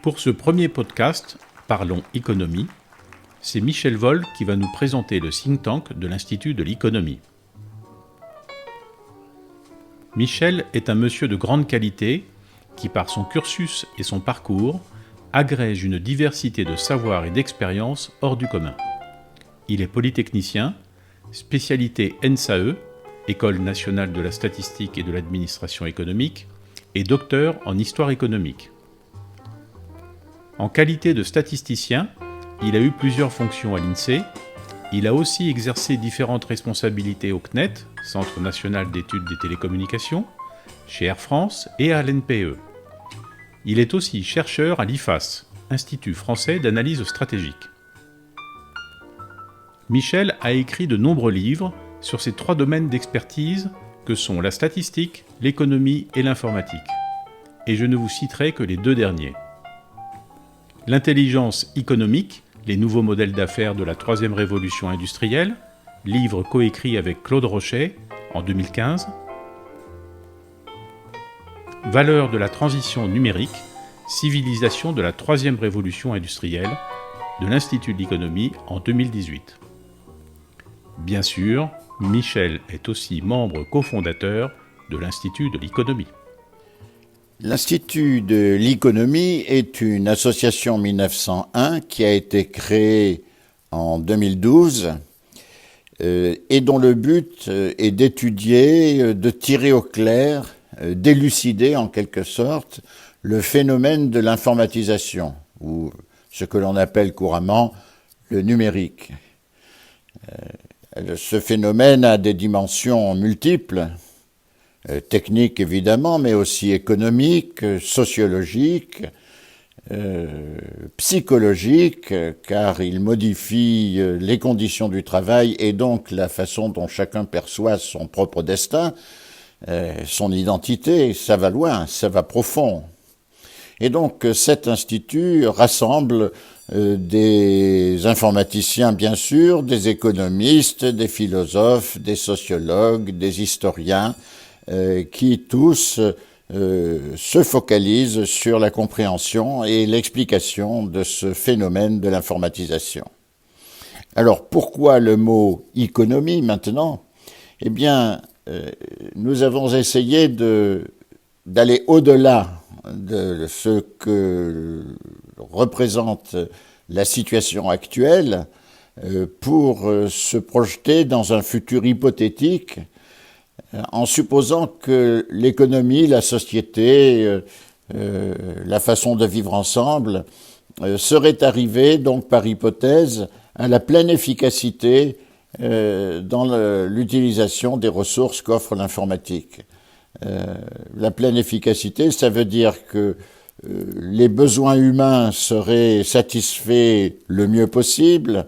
Pour ce premier podcast, Parlons économie, c'est Michel Vol qui va nous présenter le think tank de l'Institut de l'économie. Michel est un monsieur de grande qualité qui, par son cursus et son parcours, agrège une diversité de savoirs et d'expériences hors du commun. Il est polytechnicien, spécialité NSAE, École nationale de la statistique et de l'administration économique, et docteur en histoire économique. En qualité de statisticien, il a eu plusieurs fonctions à l'INSEE. Il a aussi exercé différentes responsabilités au CNET, Centre national d'études des télécommunications, chez Air France et à l'NPE. Il est aussi chercheur à l'IFAS, Institut français d'analyse stratégique. Michel a écrit de nombreux livres sur ces trois domaines d'expertise que sont la statistique, l'économie et l'informatique. Et je ne vous citerai que les deux derniers. L'intelligence économique, les nouveaux modèles d'affaires de la troisième révolution industrielle, livre coécrit avec Claude Rochet en 2015. Valeurs de la transition numérique, civilisation de la troisième révolution industrielle, de l'Institut de l'économie en 2018. Bien sûr, Michel est aussi membre cofondateur de l'Institut de l'économie. L'Institut de l'économie est une association 1901 qui a été créée en 2012 et dont le but est d'étudier, de tirer au clair, d'élucider en quelque sorte le phénomène de l'informatisation, ou ce que l'on appelle couramment le numérique. Ce phénomène a des dimensions multiples, techniques évidemment, mais aussi économiques, sociologiques, psychologiques, car il modifie les conditions du travail et donc la façon dont chacun perçoit son propre destin, son identité. Ça va loin, ça va profond. Et donc cet institut rassemble des informaticiens bien sûr, des économistes, des philosophes, des sociologues, des historiens, qui tous se focalisent sur la compréhension et l'explication de ce phénomène de l'informatisation. Alors pourquoi le mot économie maintenant ? Eh bien, nous avons essayé d'aller au-delà de ce que représente la situation actuelle pour se projeter dans un futur hypothétique en supposant que l'économie, la société, la façon de vivre ensemble serait arrivée, donc par hypothèse, à la pleine efficacité dans l'utilisation des ressources qu'offre l'informatique. La pleine efficacité, ça veut dire que les besoins humains seraient satisfaits le mieux possible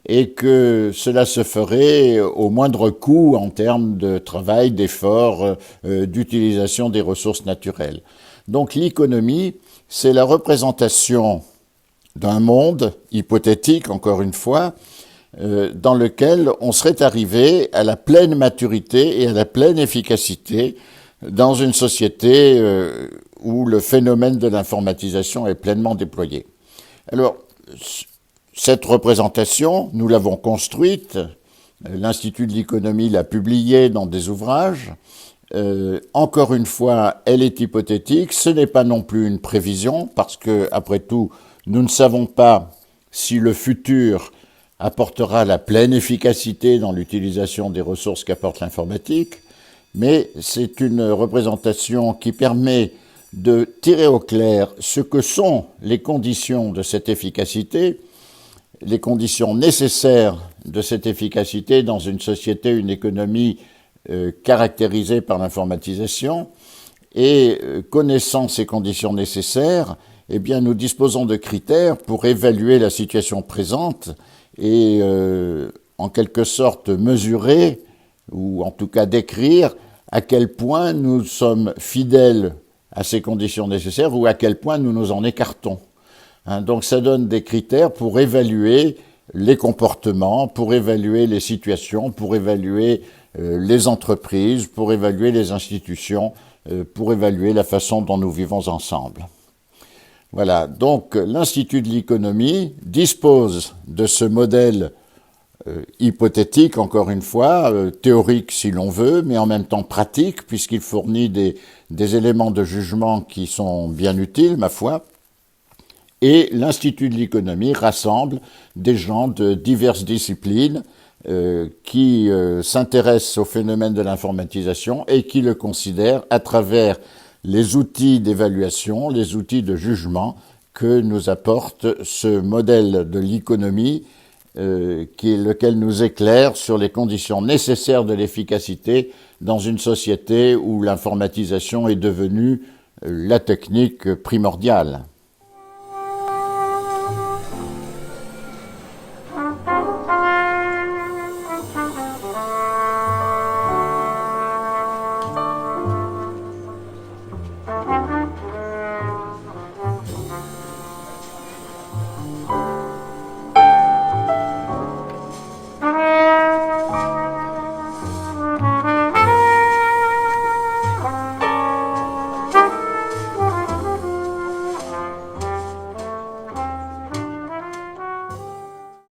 et que cela se ferait au moindre coût en termes de travail, d'effort, d'utilisation des ressources naturelles. Donc l'économie, c'est la représentation d'un monde hypothétique, encore une fois, dans lequel on serait arrivé à la pleine maturité et à la pleine efficacité dans une société où le phénomène de l'informatisation est pleinement déployé. Alors, cette représentation, nous l'avons construite, l'Institut de l'économie l'a publiée dans des ouvrages. Encore une fois, elle est hypothétique, ce n'est pas non plus une prévision, parce que, après tout, nous ne savons pas si le futur apportera la pleine efficacité dans l'utilisation des ressources qu'apporte l'informatique, mais c'est une représentation qui permet de tirer au clair ce que sont les conditions de cette efficacité, les conditions nécessaires de cette efficacité dans une société, une économie caractérisée par l'informatisation. Et connaissant ces conditions nécessaires, eh bien, nous disposons de critères pour évaluer la situation présente et en quelque sorte mesurer, ou en tout cas décrire, à quel point nous sommes fidèles à ces conditions nécessaires ou à quel point nous nous en écartons. Donc ça donne des critères pour évaluer les comportements, pour évaluer les situations, pour évaluer les entreprises, pour évaluer les institutions, pour évaluer la façon dont nous vivons ensemble. Voilà, donc l'Institut de l'économie dispose de ce modèle hypothétique, encore une fois, théorique si l'on veut, mais en même temps pratique, puisqu'il fournit des éléments de jugement qui sont bien utiles, ma foi. Et l'Institut de l'économie rassemble des gens de diverses disciplines qui s'intéressent au phénomène de l'informatisation et qui le considèrent à travers les outils d'évaluation, les outils de jugement que nous apporte ce modèle de l'économie lequel nous éclaire sur les conditions nécessaires de l'efficacité dans une société où l'informatisation est devenue la technique primordiale.